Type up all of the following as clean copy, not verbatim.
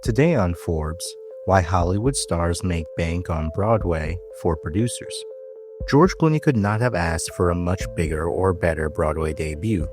Today on Forbes, why Hollywood stars make bank on Broadway for producers. George Clooney could not have asked for a much bigger or better Broadway debut.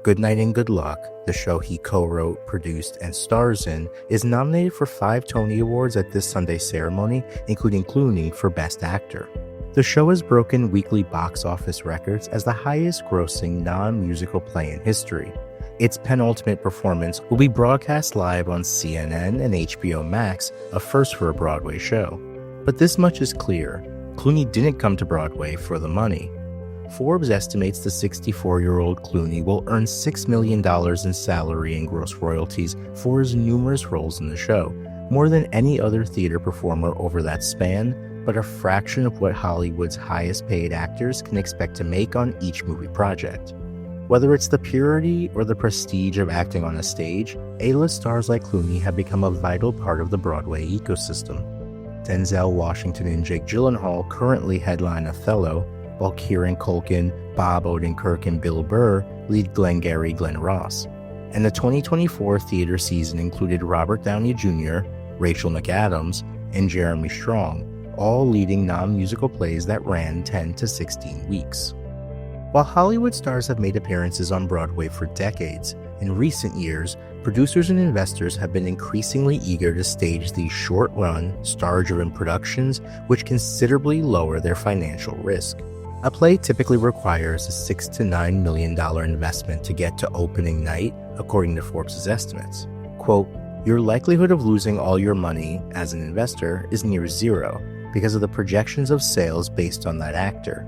Good Night and Good Luck, the show he co-wrote, produced, and stars in, is nominated for 5 Tony Awards at this Sunday's ceremony, including Clooney for Best Actor. The show has broken weekly box office records as the highest-grossing non-musical play in history. Its penultimate performance will be broadcast live on CNN and HBO Max, a first for a Broadway show. But this much is clear: Clooney didn't come to Broadway for the money. Forbes estimates the 64-year-old Clooney will earn $6 million in salary and gross royalties for his numerous roles in the show, more than any other theater performer over that span, but a fraction of what Hollywood's highest-paid actors can expect to make on each movie project. Whether it's the purity or the prestige of acting on a stage, A-list stars like Clooney have become a vital part of the Broadway ecosystem. Denzel Washington and Jake Gyllenhaal currently headline Othello, while Kieran Culkin, Bob Odenkirk, and Bill Burr lead Glengarry Glen Ross. And the 2024 theater season included Robert Downey Jr., Rachel McAdams, and Jeremy Strong, all leading non-musical plays that ran 10 to 16 weeks. While Hollywood stars have made appearances on Broadway for decades, in recent years, producers and investors have been increasingly eager to stage these short-run, star-driven productions which considerably lower their financial risk. A play typically requires a $6 to $9 million investment to get to opening night, according to Forbes' estimates. Quote, "Your likelihood of losing all your money as an investor is near zero because of the projections of sales based on that actor.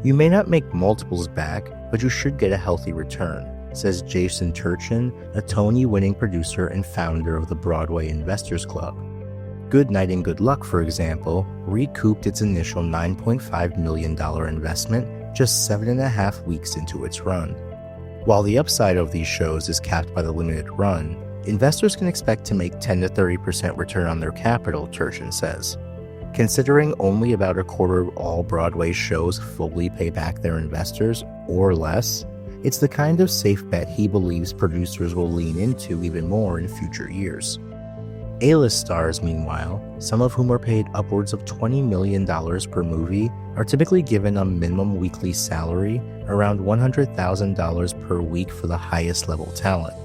You may not make multiples back, but you should get a healthy return," says Jason Turchin, a Tony-winning producer and founder of the Broadway Investors Club. Good Night and Good Luck, for example, recouped its initial $9.5 million investment just 7.5 weeks into its run. While the upside of these shows is capped by the limited run, investors can expect to make 10 to 30% return on their capital, Turchin says. Considering only about a quarter of all Broadway shows fully pay back their investors, or less, it's the kind of safe bet he believes producers will lean into even more in future years. A-list stars, meanwhile, some of whom are paid upwards of $20 million per movie, are typically given a minimum weekly salary around $100,000 per week for the highest level talent.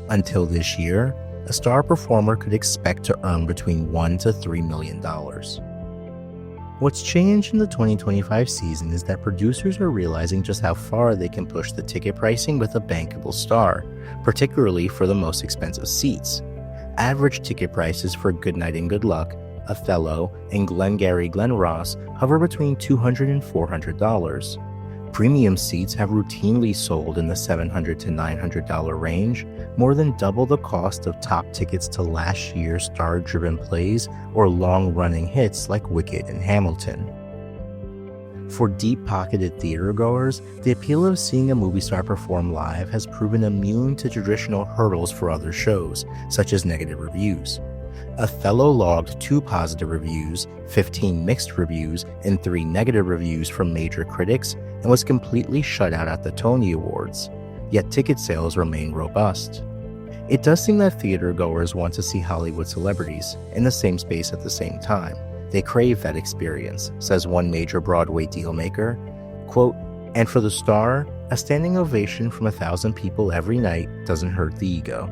Until this year, a star performer could expect to earn between $1 to $3 million. What's changed in the 2025 season is that producers are realizing just how far they can push the ticket pricing with a bankable star, particularly for the most expensive seats. Average ticket prices for Good Night and Good Luck, Othello, and Glengarry Glen Ross hover between $200 and $400. Premium seats have routinely sold in the $700 to $900 range, more than double the cost of top tickets to last year's star-driven plays or long-running hits like Wicked and Hamilton. For deep-pocketed theatergoers, the appeal of seeing a movie star perform live has proven immune to traditional hurdles for other shows, such as negative reviews. Othello logged 2 positive reviews, 15 mixed reviews, and 3 negative reviews from major critics, and was completely shut out at the Tony Awards, yet ticket sales remain robust. It does seem that theatergoers want to see Hollywood celebrities in the same space at the same time. They crave that experience, says one major Broadway dealmaker. Quote, "And for the star, a standing ovation from 1,000 people every night doesn't hurt the ego."